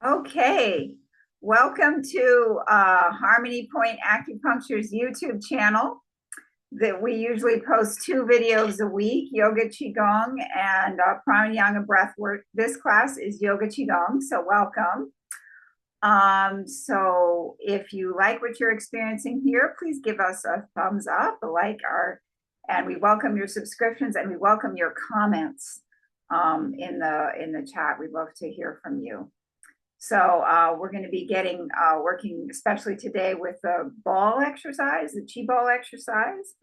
Okay, welcome to Harmony Point Acupuncture's YouTube channel. That we usually post 2 videos a week, yoga qigong and pranayama breath work. This class is yoga qigong, so welcome. So if you like what you're experiencing here, please give us a thumbs up, and we welcome your subscriptions and we welcome your comments in the chat. We'd love to hear from you. So we're going to be working, especially today, with the ball exercise, the chi ball exercise.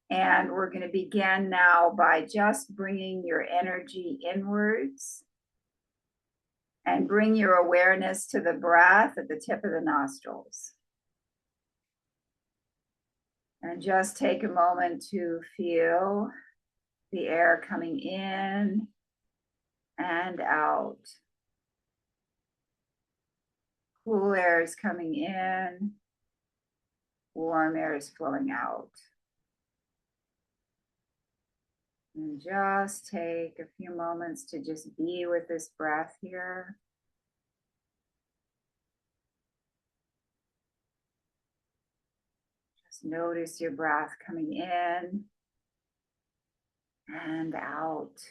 And we're going to begin now by just bringing your energy inwards and bring your awareness to the breath at the tip of the nostrils. And just take a moment to feel the air coming in and out. Cool air is coming in, warm air is flowing out. And just take a few moments to just be with this breath here. Just notice your breath coming in and out.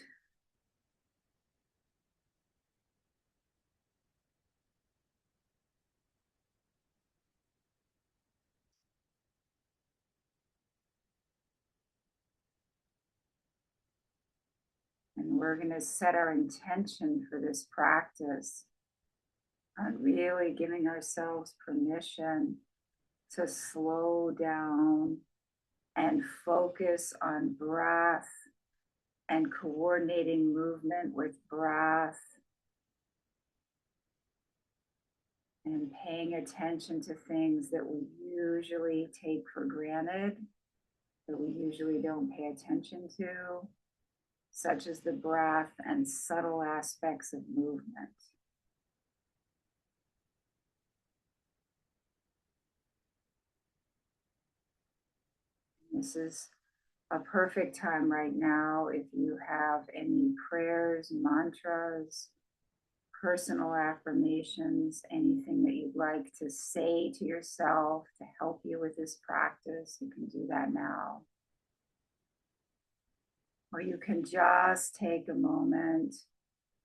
And we're going to set our intention for this practice on really giving ourselves permission to slow down and focus on breath and coordinating movement with breath and paying attention to things that we usually take for granted, that we usually don't pay attention to, such as the breath and subtle aspects of movement. This is a perfect time right now if you have any prayers, mantras, personal affirmations, anything that you'd like to say to yourself to help you with this practice, you can do that now. Or you can just take a moment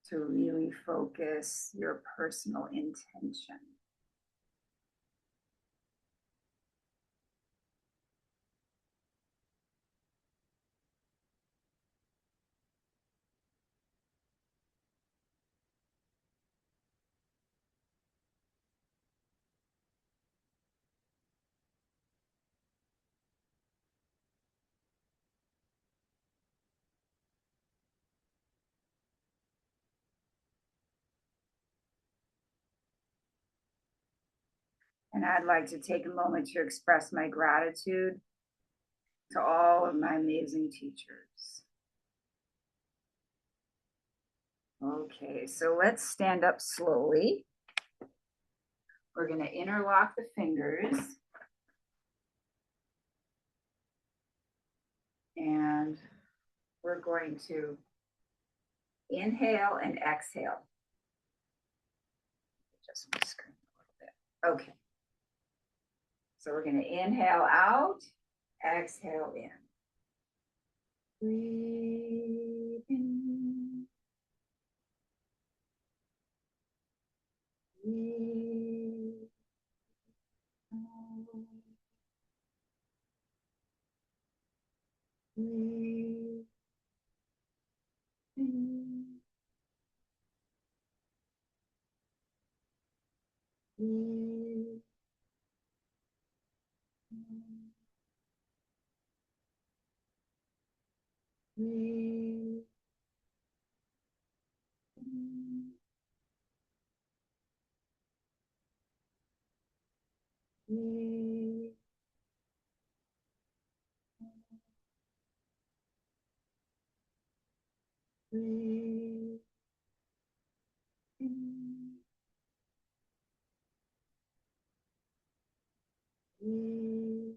to really focus your personal intention. And I'd like to take a moment to express my gratitude to all of my amazing teachers. Okay, so let's stand up slowly. We're going to interlock the fingers. And we're going to inhale and exhale. Just my screen a little bit. Okay. So we're going to inhale out, exhale in. Breathe in. Breathe out. Breathe in. Breathe in. Breathe in. Breathe. Breathe in. Breathe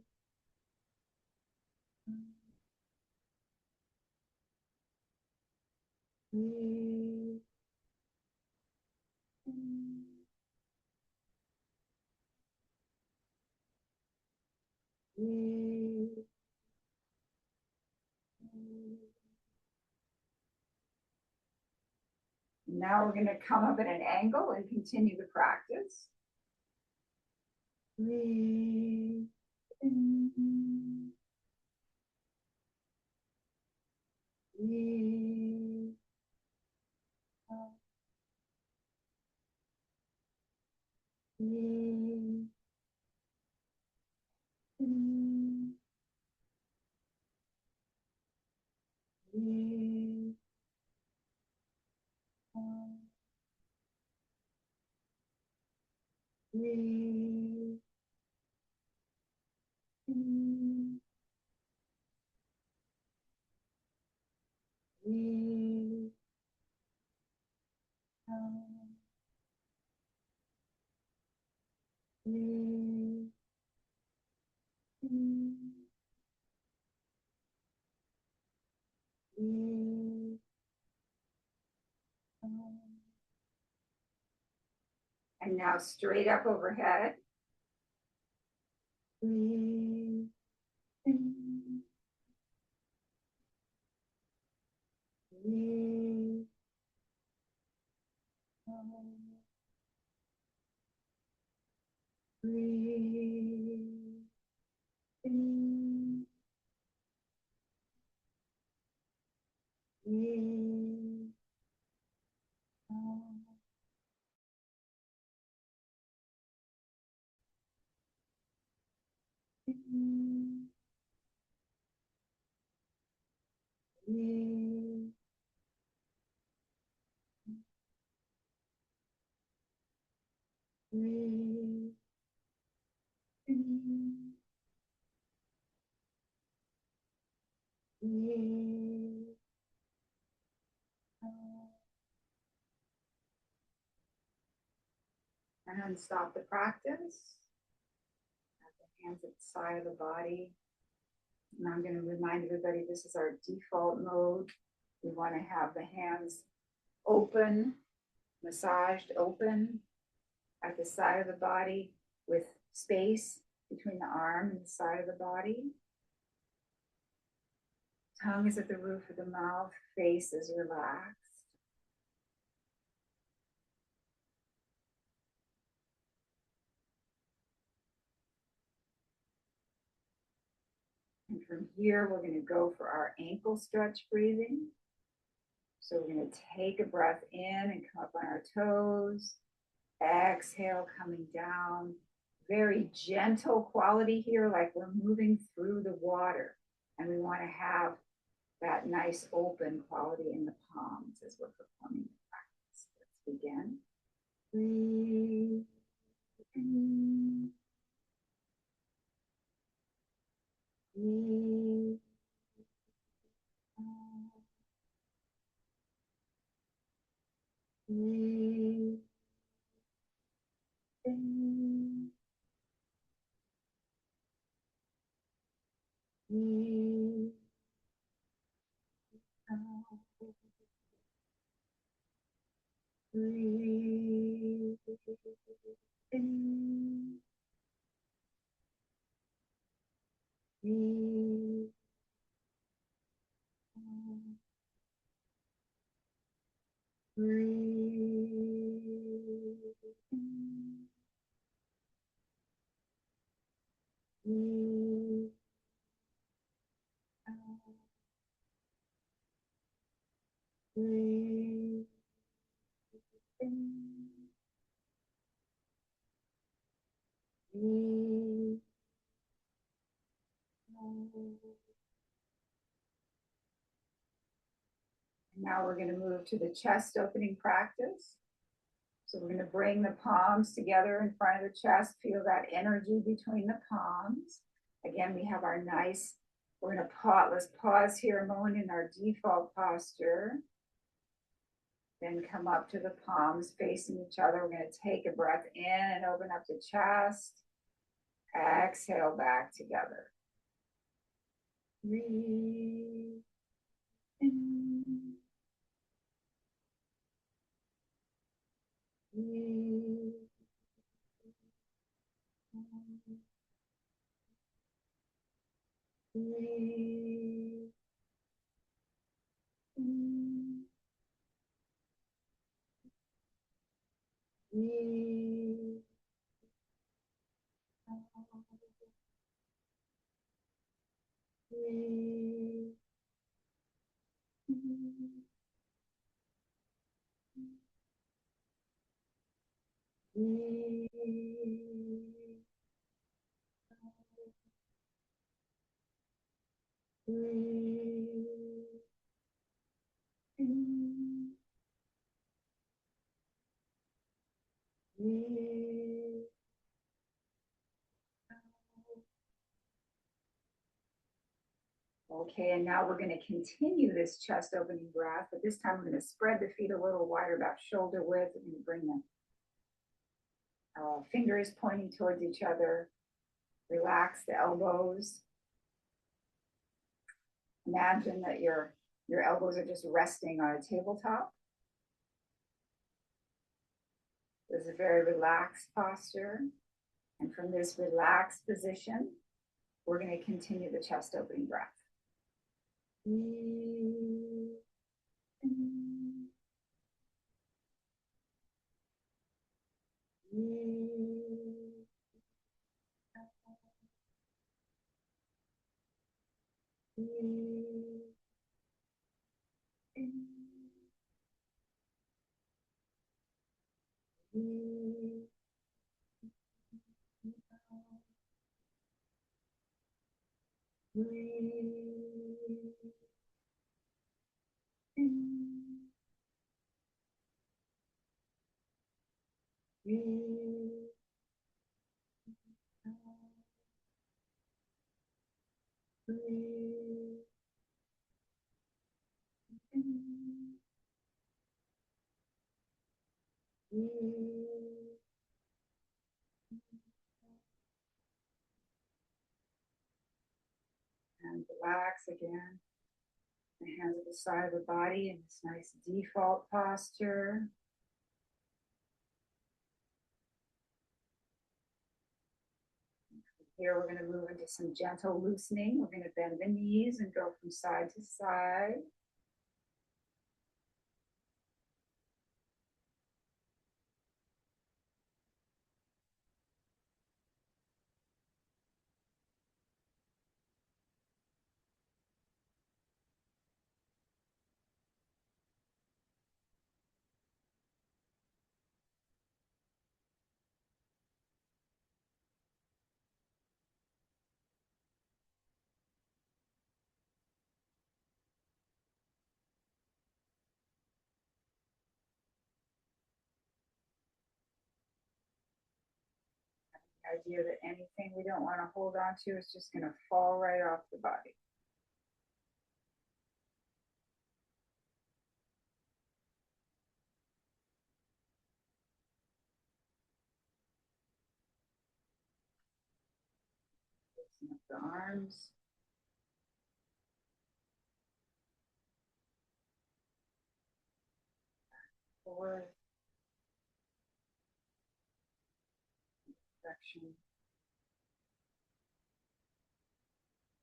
out. Breathe in. Now we're going to come up at an angle and continue the practice. Breathe in. Breathe out. Breathe in. Breathe out. Breathe in. Breathe out. Breathe in. Breathe out. And now straight up overhead. Breathe in. Breathe out. Breathe in. Breathe out. In. Breathe. Breathe in. Breathe out. And stop the practice. Have the hands at the side of the body. And I'm going to remind everybody this is our default mode. We want to have the hands open, massaged open at the side of the body with space between the arm and the side of the body. Tongue is at the roof of the mouth, face is relaxed. And from here, we're going to go for our ankle stretch breathing. So we're going to take a breath in and come up on our toes. Exhale, coming down. Very gentle quality here, like we're moving through the water. And we want to have that nice open quality in the palms as we're performing the practice. Let's begin. Breathe in. Breathe out. Breathe in. Breathe out. Breathe in. Breathe out. Breathe in. Breathe out. Breathe in. Breathe out. Now we're going to move to the chest opening practice. So we're going to bring the palms together in front of the chest. Feel that energy between the palms. Again, we have our nice, we're going to pause, let's pause here a moment in our default posture. Then come up to the palms facing each other. We're going to take a breath in and open up the chest. Exhale back together. Breathe in. Breathe out. Breathe. Breathe. Breathe. Breathe. Okay, and now we're going to continue this chest opening breath, but this time we're going to spread the feet a little wider, about shoulder width. We're going to bring the fingers pointing towards each other. Relax the elbows. Imagine that your elbows are just resting on a tabletop. This is a very relaxed posture. And from this relaxed position, we're going to continue the chest opening breath. Breathe. And relax again. The hands at the side of the body in this nice default posture. Here we're going to move into some gentle loosening. We're going to bend the knees and go from side to side. The idea that anything we don't want to hold on to is just going to fall right off the body. Loosen up the arms. Forward. Direction.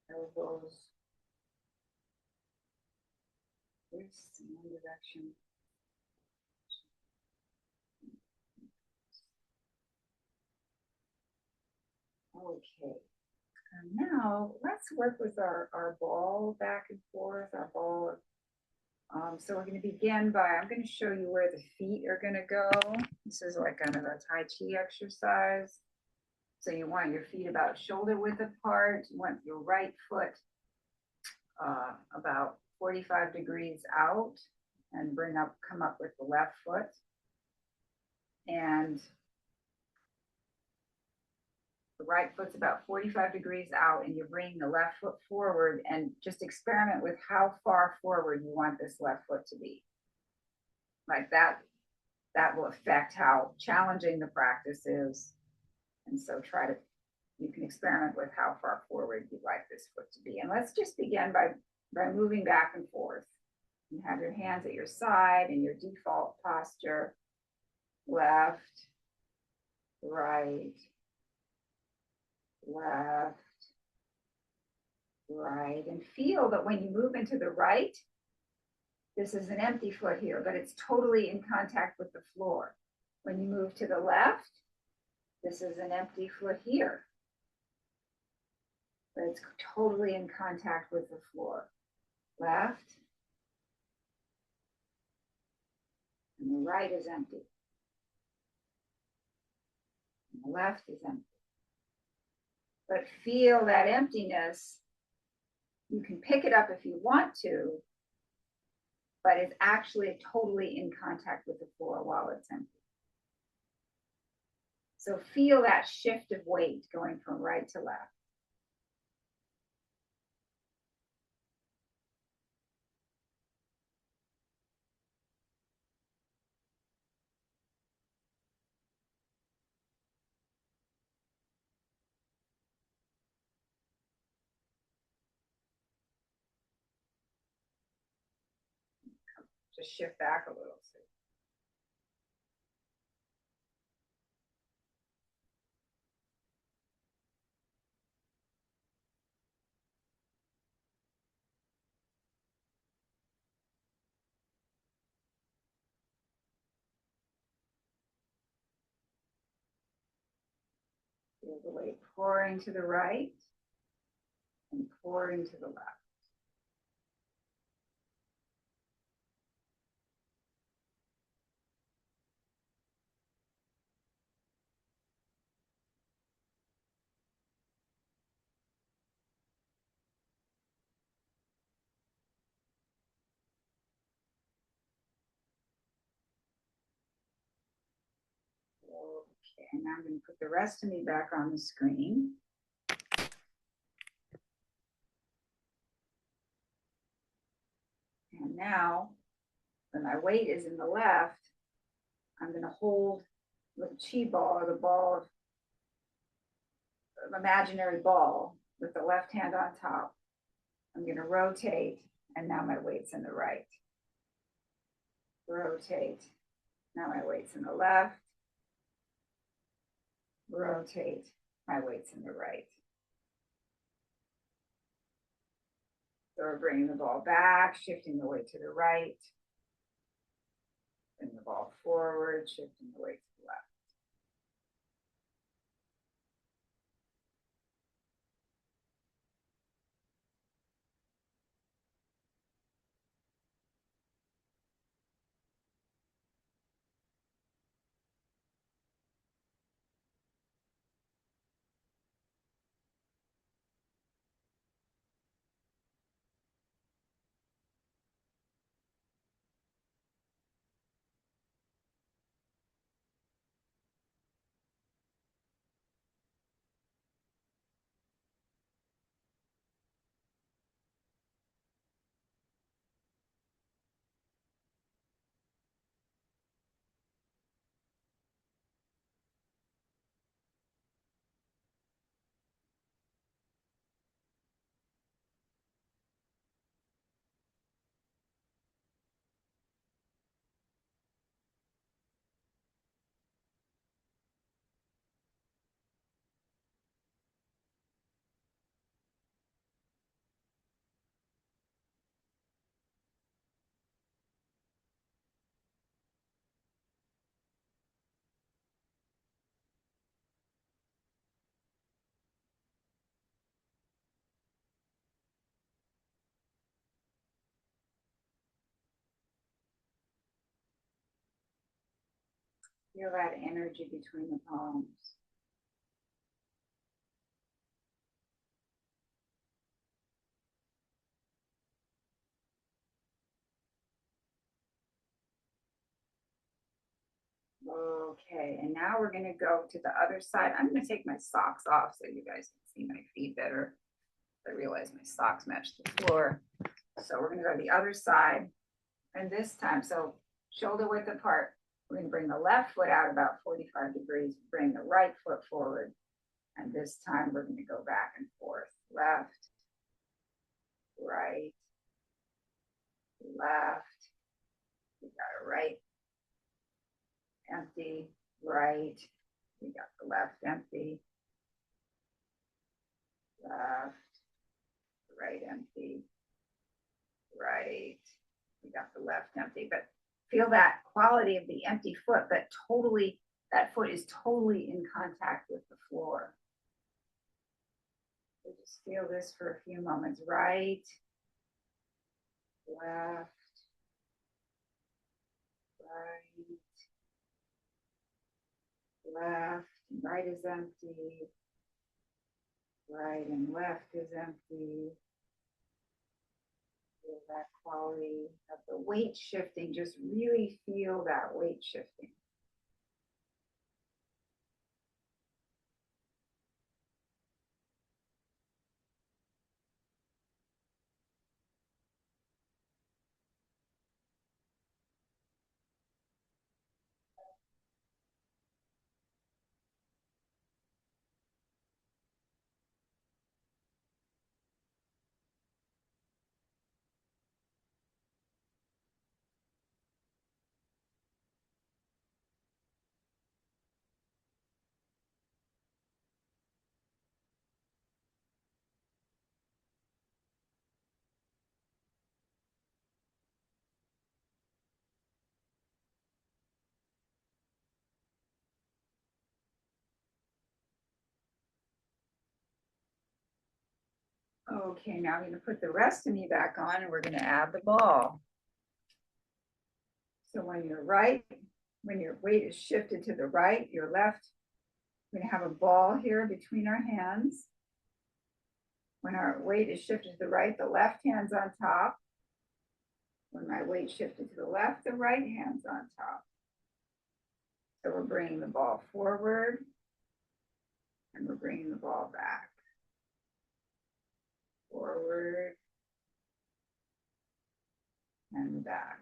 Elbows. Wrists in one direction. Okay. And now let's work with our ball back and forth, our ball. So we're going to begin by, I'm going to show you where the feet are going to go. This is like kind of a Tai Chi exercise. So you want your feet about shoulder width apart. You want your right foot about 45 degrees out, and come up with the left foot. And the right foot's about 45 degrees out, and you're bringing the left foot forward, and just experiment with how far forward you want this left foot to be. Like that will affect how challenging the practice is. And so you can experiment with how far forward you'd like this foot to be. And let's just begin by moving back and forth. You have your hands at your side in your default posture. Left, right, left, right. And feel that when you move into the right, this is an empty foot here, but it's totally in contact with the floor. When you move to the left, this is an empty foot here, but it's totally in contact with the floor. Left, and the right is empty. And the left is empty. But feel that emptiness. You can pick it up if you want to, but it's actually totally in contact with the floor while it's empty. So feel that shift of weight going from right to left. Just shift back a little. Feel the weight pouring to the right and pouring to the left. Okay, and now I'm going to put the rest of me back on the screen. And now, when my weight is in the left, I'm going to hold the chi ball, or the ball of imaginary ball with the left hand on top. I'm going to rotate, and now my weight's in the right. Rotate. Now my weight's in the left. Rotate. My weight's in the right. So we're bringing the ball back, shifting the weight to the right. Bring the ball forward, shifting the weight to the left. Feel that energy between the palms. Okay, and now we're going to go to the other side. I'm going to take my socks off so you guys can see my feet better. I realize my socks match the floor. So we're going to go to the other side. And this time, so shoulder width apart, we're going to bring the left foot out about 45 degrees, bring the right foot forward. And this time we're going to go back and forth. Left, right, left. We got a right, empty, right. We got the left empty, left, right empty, right. We got the left empty, but feel that quality of the empty foot, but totally, that foot is totally in contact with the floor. So just feel this for a few moments. Right, left, right, left, right is empty, right and left is empty. Feel that quality of the weight shifting. Just really feel that weight shifting. Okay, now I'm going to put the rest of me back on and we're going to add the ball. So when you're right, when your weight is shifted to the right, your left, we're going to have a ball here between our hands. When our weight is shifted to the right, the left hand's on top. When my weight shifted to the left, the right hand's on top. So we're bringing the ball forward and we're bringing the ball back. Forward and back.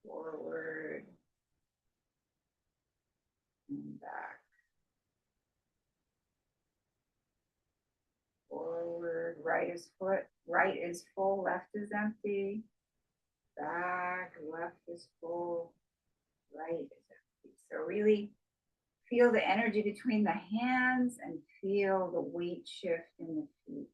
Forward and back. Forward, right is full, left is empty. Back, left is full, right is empty. So really feel the energy between the hands and feel the weight shift in the feet.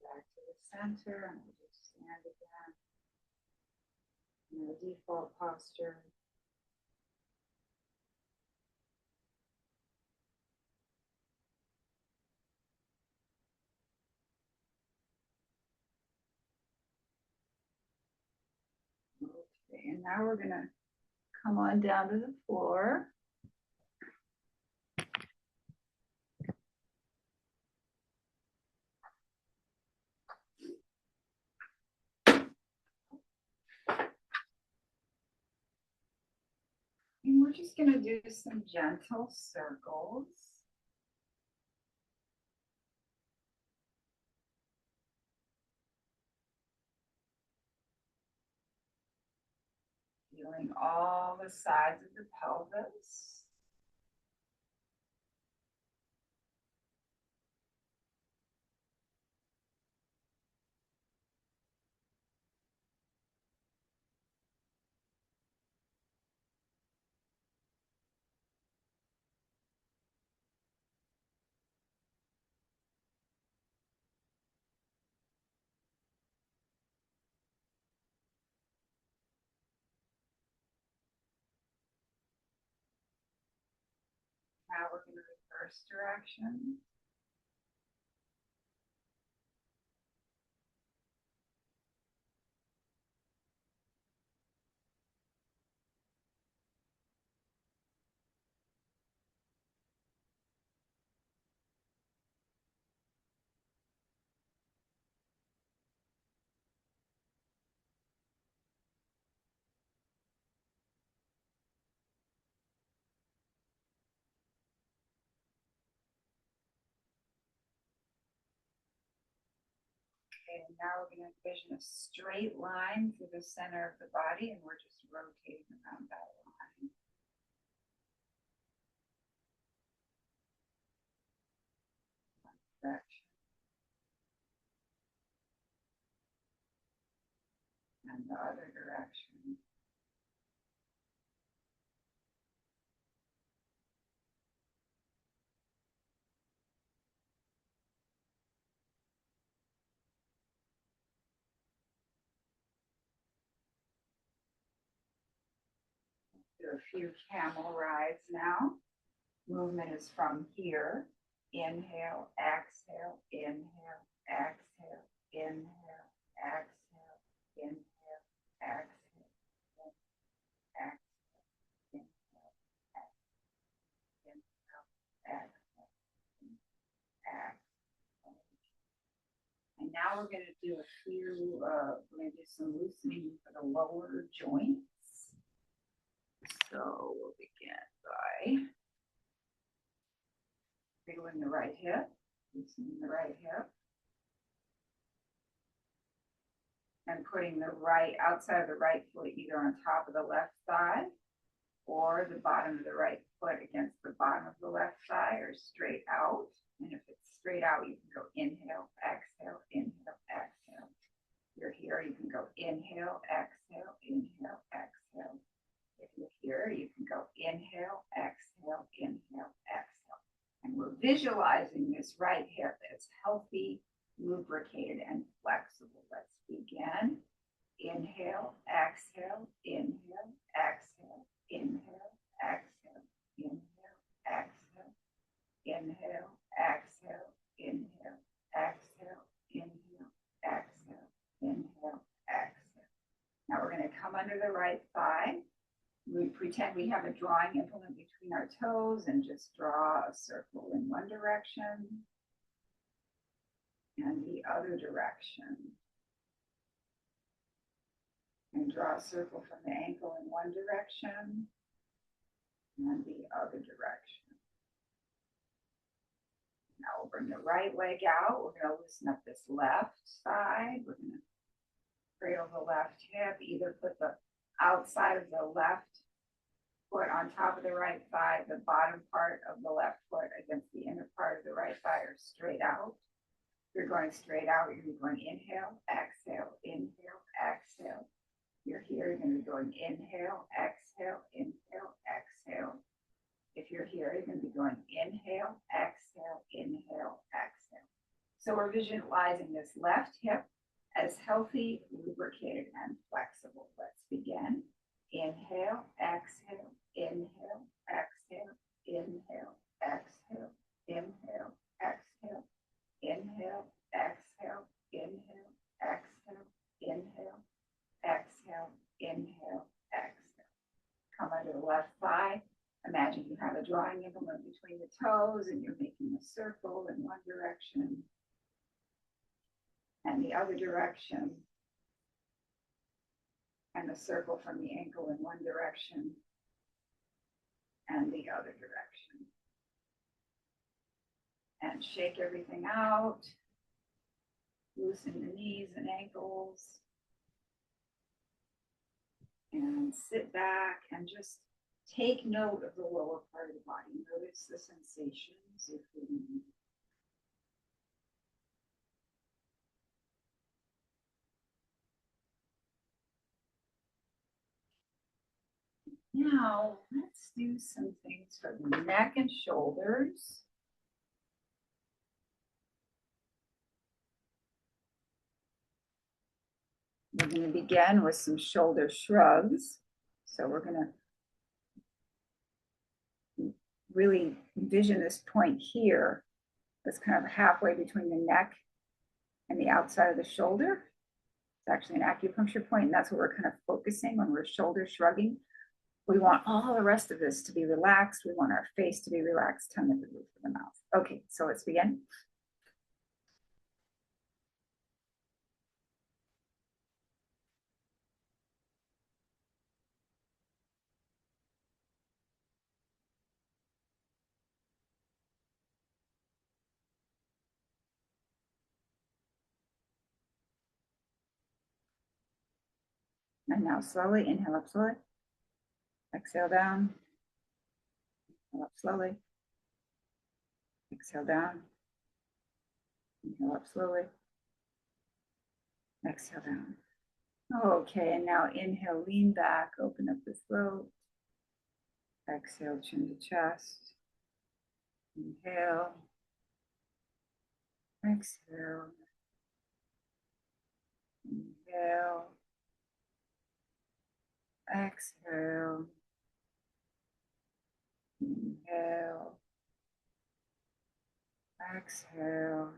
Back to the center, and we'll just stand again in the default posture. Okay, and now we're gonna come on down to the floor. And we're just gonna do some gentle circles. Feeling all the sides of the pelvis. work in the reverse direction. Okay, and now we're going to envision a straight line through the center of the body, and we're just rotating around that line. One direction. And the other direction. Do a few camel rides now. Movement is from here. Inhale, exhale, inhale, exhale, inhale, exhale, inhale, exhale, exhale, inhale, exhale, exhale. And now we're going to do a few, we're going to do some loosening for the lower joints. So we'll begin by wriggling the right hip, loosening the right hip, and putting the right outside of the right foot either on top of the left thigh or the bottom of the right foot against the bottom of the left thigh or straight out. And if it's straight out, you can go inhale, exhale, inhale, exhale. If you're here, you can go inhale, exhale, inhale, exhale. If you're here, you can go inhale, exhale, inhale, exhale. And we're visualizing this right hip as healthy, lubricated, and flexible. Let's begin. Inhale, exhale, inhale, exhale, inhale, exhale, inhale, exhale, inhale, exhale, inhale, exhale, inhale, exhale, inhale, exhale. Now we're going to come under the right thigh. We pretend we have a drawing implement between our toes and just draw a circle in one direction and the other direction. And draw a circle from the ankle in one direction and the other direction. Now we'll bring the right leg out. We're going to loosen up this left side. We're going to cradle the left hip, either put the outside of the left foot on top of the right thigh, the bottom part of the left foot against the inner part of the right thigh, or straight out. If you're going straight out, you're going inhale, exhale, inhale, exhale. You're here, you're going to be going inhale, exhale, inhale, exhale. If you're here, you're going to be going inhale, exhale, inhale, exhale. So we're visualizing this left hip as healthy, lubricated, and flexible. Let's begin. Inhale, exhale, inhale, exhale, inhale, exhale, inhale, exhale, inhale, exhale, inhale, exhale, inhale, exhale, inhale, exhale. Come under the left thigh. Imagine you have a drawing implement between the toes and you're making a circle in one direction and the other direction, and a circle from the ankle in one direction and the other direction. And shake everything out. Loosen the knees and ankles. And sit back and just take note of the lower part of the body. Notice the sensations if you need. Now, let's do some things for the neck and shoulders. We're going to begin with some shoulder shrugs. So we're going to really envision this point here that's kind of halfway between the neck and the outside of the shoulder. It's actually an acupuncture point, and that's what we're kind of focusing when we're shoulder shrugging. We want all the rest of this to be relaxed. We want our face to be relaxed, tongue at the roof of the mouth. Okay, so let's begin. And now slowly, inhale up slowly. Exhale down. Inhale up slowly. Exhale down. Inhale up slowly. Exhale down. Okay, and now inhale, lean back, open up the throat. Exhale, chin to chest. Inhale. Exhale. Inhale. Exhale. Inhale. Exhale.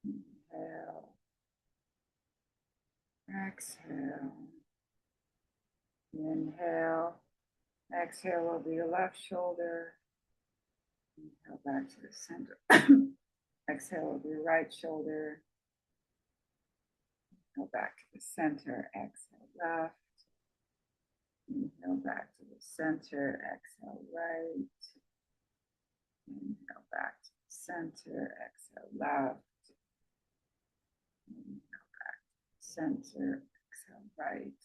Inhale. Exhale. Inhale. Exhale over your left shoulder. Inhale back to the center. Exhale over your right shoulder. Inhale back to the center. Exhale left. Inhale back to the center. Exhale right. Inhale back to the center. Exhale left. Inhale back to the center. Exhale right.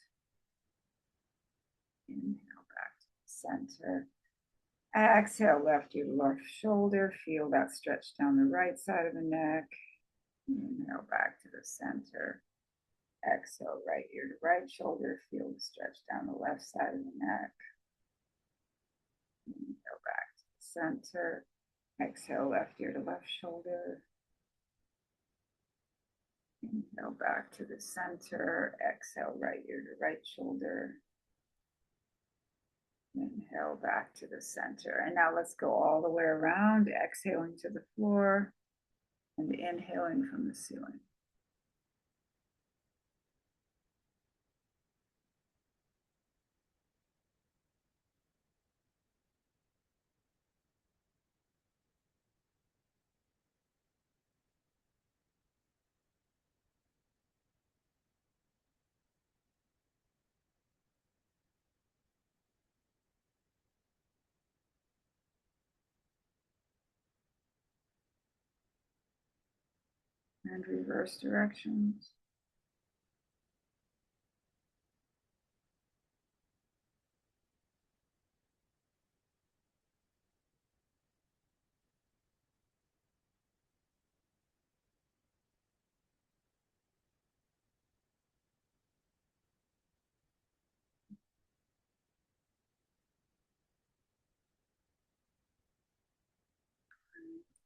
Inhale back to the center. Exhale, left ear to left shoulder. Feel that stretch down the right side of the neck. Inhale back to the center. Exhale, right ear to right shoulder. Feel the stretch down the left side of the neck. Inhale back to the center. Exhale, left ear to left shoulder. Inhale back to the center. Exhale, right ear to right shoulder. Inhale back to the center. And now let's go all the way around, exhaling to the floor and inhaling from the ceiling. And reverse directions.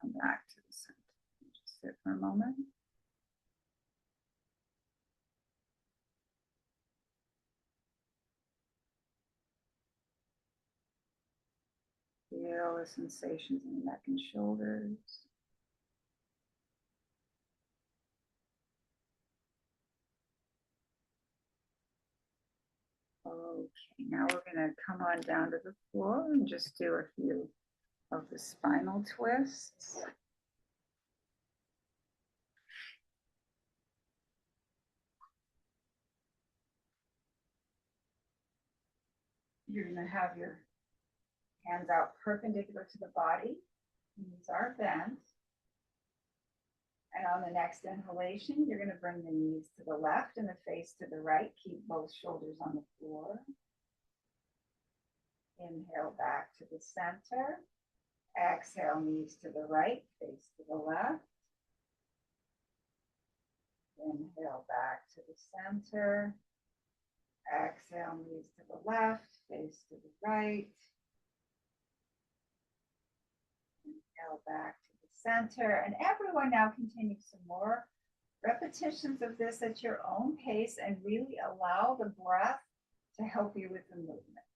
Come back to the center. Just sit for a moment. Feel the sensations in the neck and shoulders. Okay, now we're going to come on down to the floor and just do a few of the spinal twists. You're going to have your hands out perpendicular to the body. Knees are bent. And on the next inhalation, you're going to bring the knees to the left and the face to the right. Keep both shoulders on the floor. Inhale back to the center. Exhale, knees to the right, face to the left. Inhale back to the center. Exhale, knees to the left, face to the right. Inhale back to the center. And everyone now continue some more repetitions of this at your own pace and really allow the breath to help you with the movement.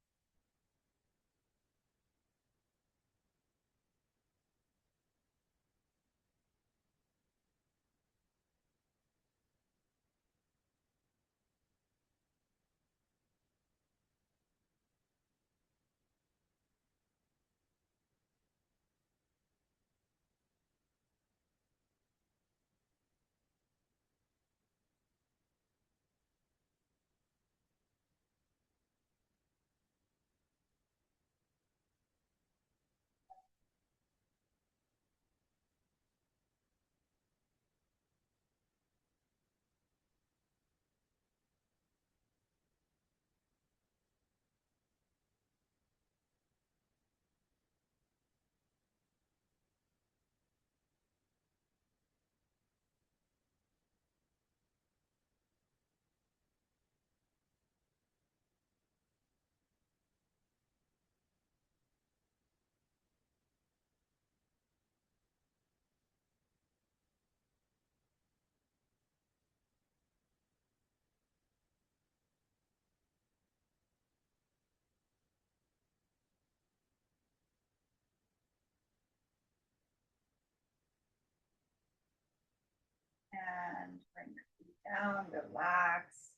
down, relax,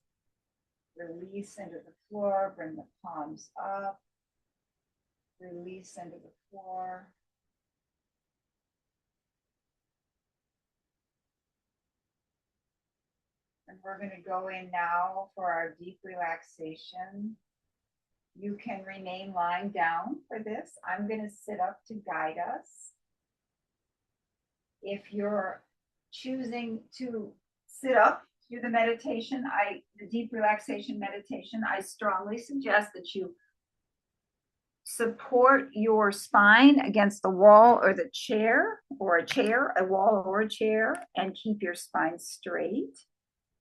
release into the floor, bring the palms up, release into the floor. And we're going to go in now for our deep relaxation. You can remain lying down for this. I'm going to sit up to guide us. If you're choosing to sit up through the meditation, the deep relaxation meditation, I strongly suggest that you support your spine against the wall or the chair, or a wall or a chair, and keep your spine straight.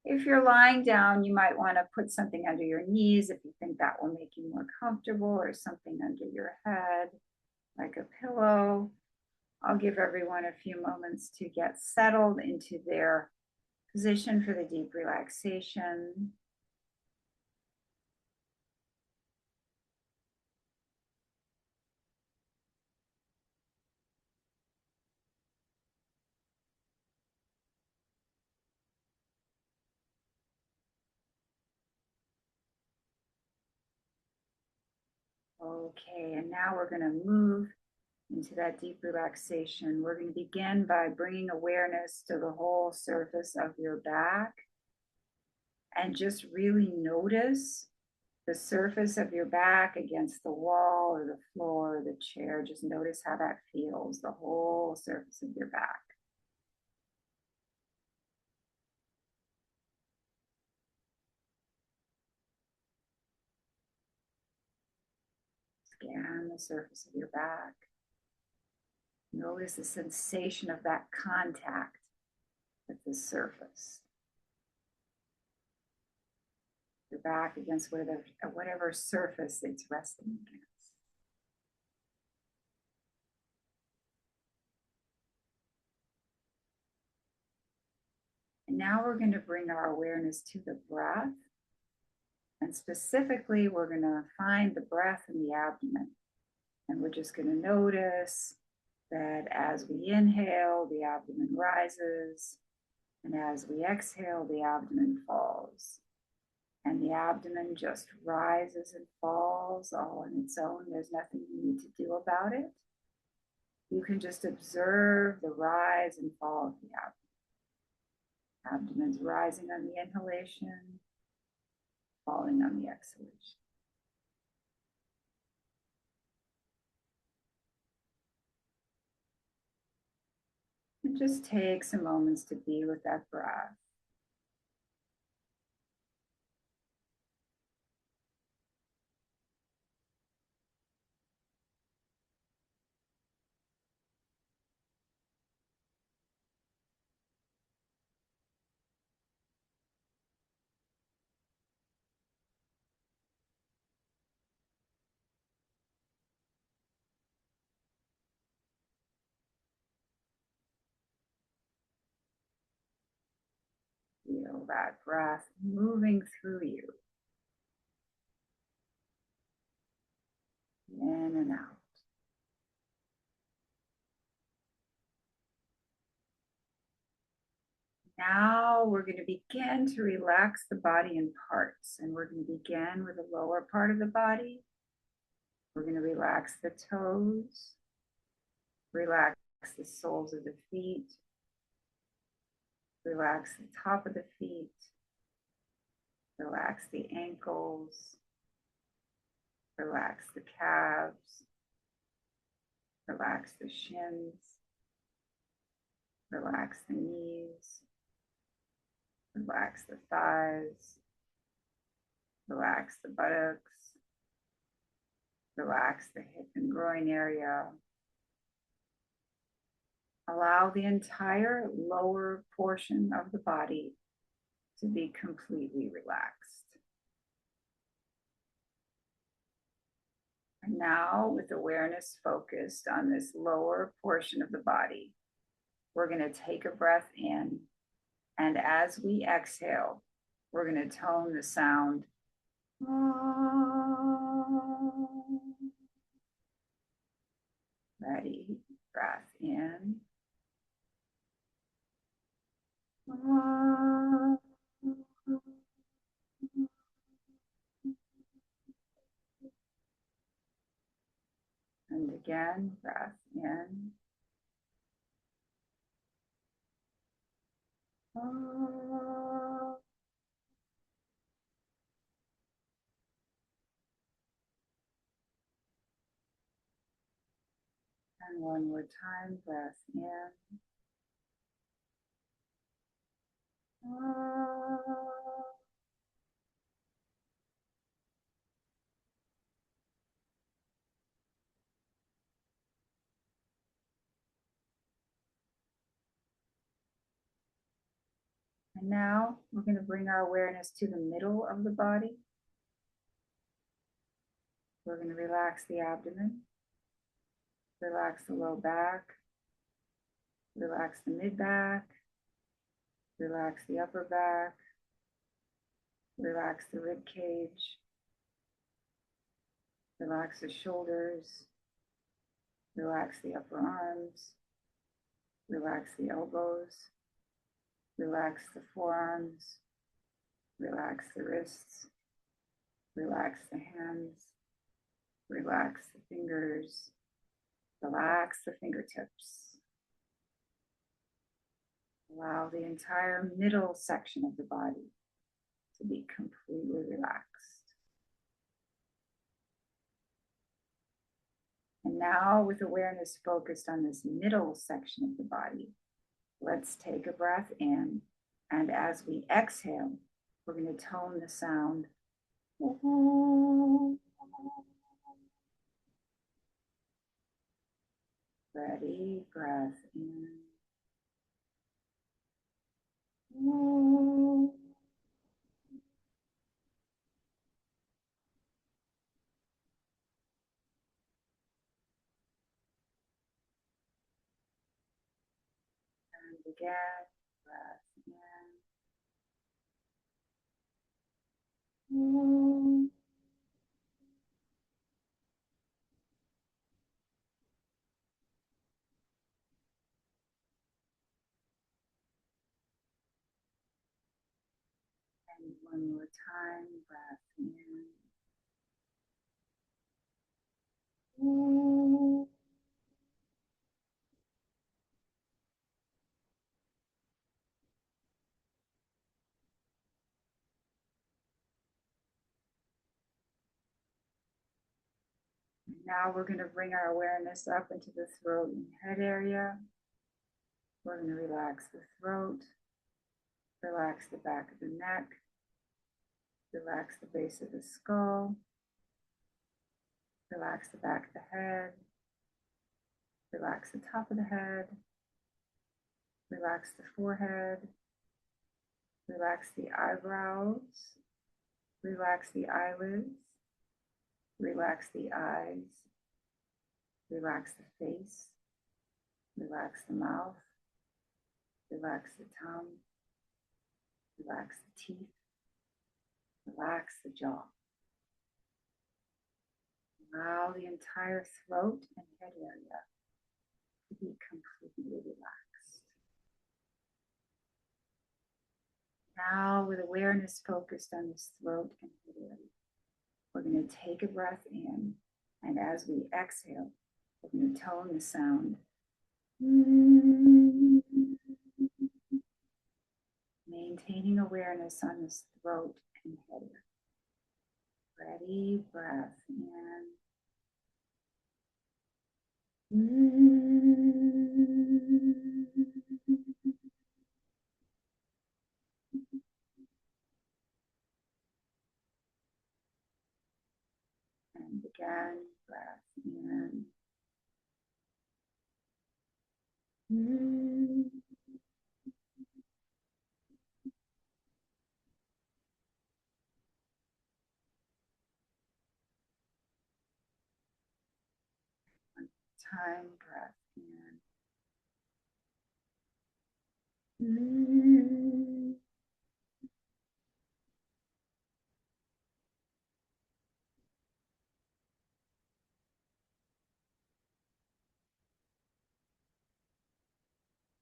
If you're lying down, you might want to put something under your knees if you think that will make you more comfortable, or something under your head, like a pillow. I'll give everyone a few moments to get settled into their position for the deep relaxation. Okay, and now we're going to move into that deep relaxation. We're going to begin by bringing awareness to the whole surface of your back, and just really notice the surface of your back against the wall or the floor or the chair. Just notice how that feels, the whole surface of your back. Scan the surface of your back. Notice the sensation of that contact with the surface. Your back against whatever surface it's resting against. And now we're going to bring our awareness to the breath. And specifically, we're going to find the breath in the abdomen. And we're just going to notice that as we inhale, the abdomen rises. And as we exhale, the abdomen falls. And the abdomen just rises and falls all on its own. There's nothing you need to do about it. You can just observe the rise and fall of the abdomen. Abdomen's rising on the inhalation, falling on the exhalation. And just take some moments to be with that breath. Feel that breath moving through you. In and out. Now we're going to begin to relax the body in parts. And we're going to begin with the lower part of the body. We're going to relax the toes. Relax the soles of the feet. Relax the top of the feet. Relax the ankles. Relax the calves. Relax the shins. Relax the knees. Relax the thighs. Relax the buttocks. Relax the hip and groin area. Allow the entire lower portion of the body to be completely relaxed. And now, with awareness focused on this lower portion of the body, we're going to take a breath in. And as we exhale, we're going to tone the sound. Ready, breath in. And again, breath in. Oh. And one more time, breath in. Oh. And now we're going to bring our awareness to the middle of the body. We're going to relax the abdomen, relax the low back, relax the mid back, relax the upper back, relax the rib cage, relax the shoulders, relax the upper arms, relax the elbows, relax the forearms, relax the wrists, relax the hands, relax the fingers, relax the fingertips. Allow the entire middle section of the body to be completely relaxed. And now, with awareness focused on this middle section of the body, let's take a breath in. And as we exhale, we're going to tone the sound. Ready, breath in. And again, breath in. And one more time, breath in. Now we're going to bring our awareness up into the throat and head area. We're going to relax the throat, relax the back of the neck, relax the base of the skull, relax the back of the head, relax the top of the head, relax the forehead, relax the eyebrows, relax the eyelids, relax the eyes, relax the face, relax the mouth, relax the tongue, relax the teeth, relax the jaw. Allow the entire throat and head area to be completely relaxed. Now, with awareness focused on this throat and head area, we're going to take a breath in, and as we exhale, we're going to tone the sound. Maintaining awareness on this throat and head area. Ready, breath in. And again, breath in. One time, breath in.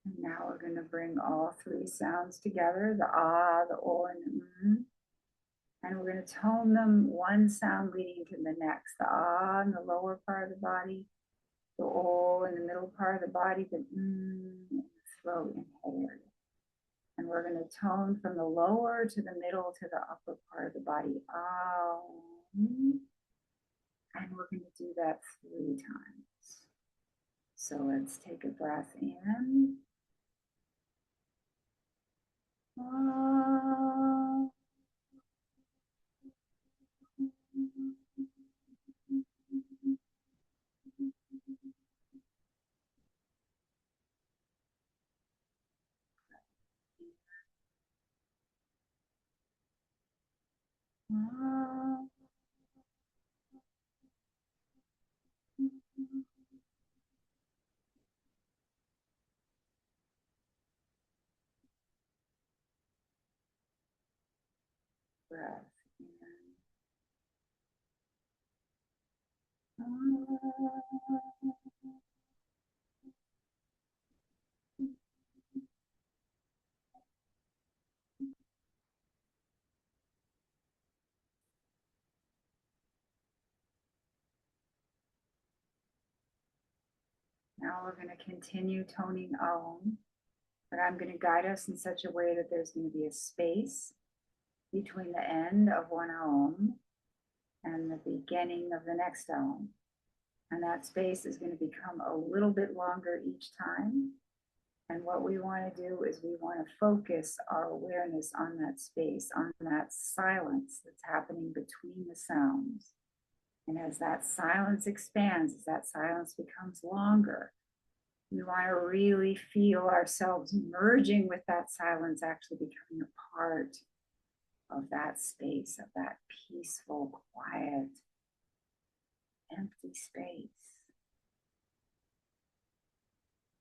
And now we're going to bring all three sounds together, the ah, the o, and the mm. And we're going to tone them one sound leading to the next. The ah in the lower part of the body, the O in the middle part of the body, the in the throat and hair. And we're going to tone from the lower to the middle to the upper part of the body. And we're going to do that 3 times. So let's take a breath in. Breath in. Now we're going to continue toning Om, but I'm going to guide us in such a way that there's going to be a space between the end of one Om and the beginning of the next Om. And that space is going to become a little bit longer each time. And what we want to do is we want to focus our awareness on that space, on that silence that's happening between the sounds. And as that silence expands, as that silence becomes longer, we want to really feel ourselves merging with that silence, actually becoming a part of that space, of that peaceful, quiet, empty space.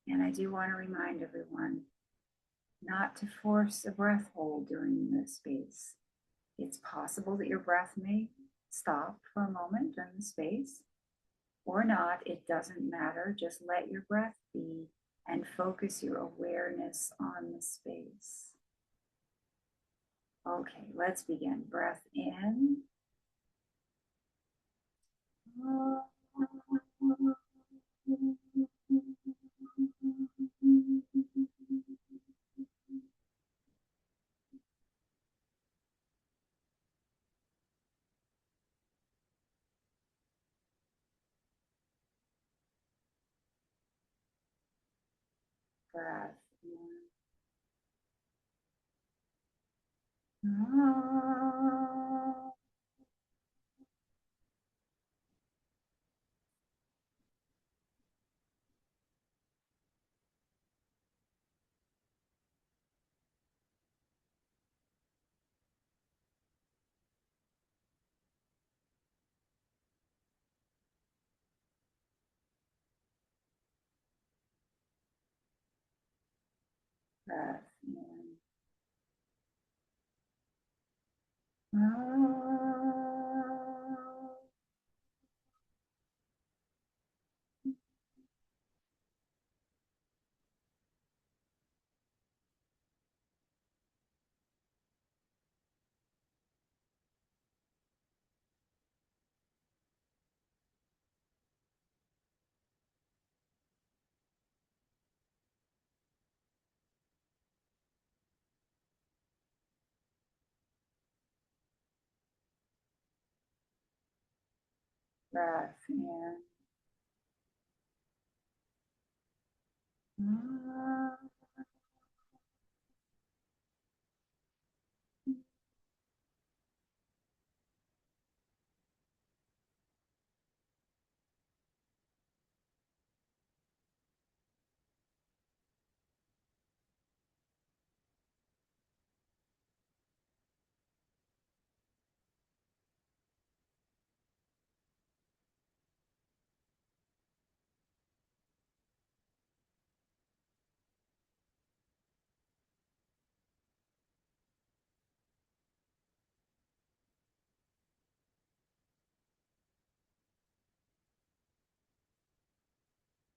And I do want to remind everyone not to force a breath hold during this space. It's possible that your breath may stop for a moment during the space or not. It doesn't matter. Just let your breath be and focus your awareness on the space. Okay, let's begin. Breath in. Breath in. Breath in. Breath in.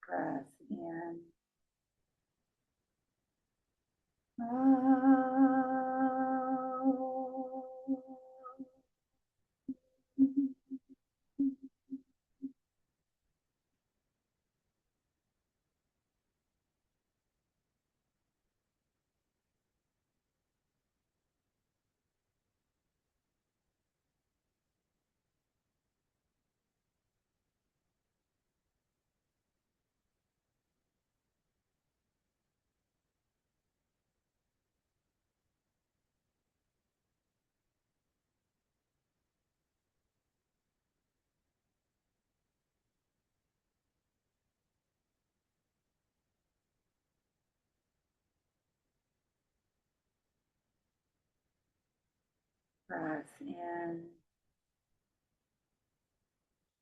Breath in. Breath in.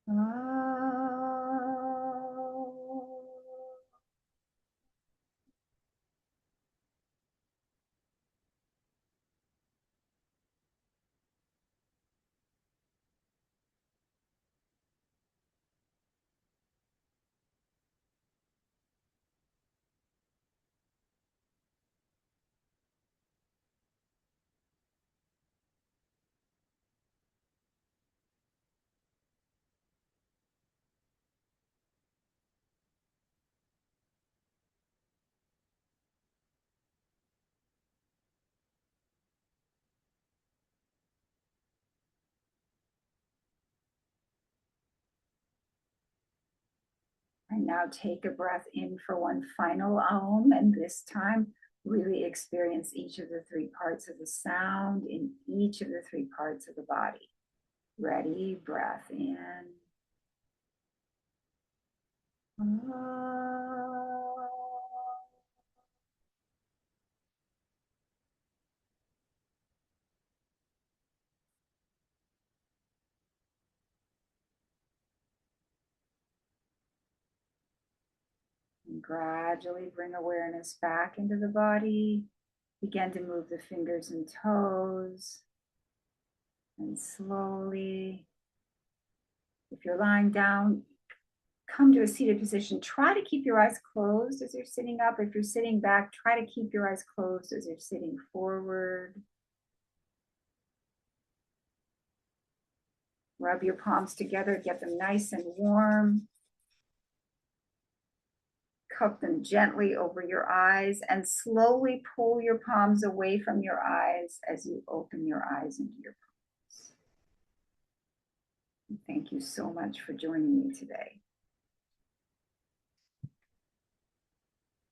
Oh. And now take a breath in for one final Om, and this time really experience each of the three parts of the sound in each of the three parts of the body. Ready, breath in. And gradually bring awareness back into the body. Begin to move the fingers and toes. And slowly, if you're lying down, come to a seated position. Try to keep your eyes closed as you're sitting up. If you're sitting back, try to keep your eyes closed as you're sitting forward. Rub your palms together, get them nice and warm. Cup them gently over your eyes and slowly pull your palms away from your eyes as you open your eyes into your palms. Thank you so much for joining me today.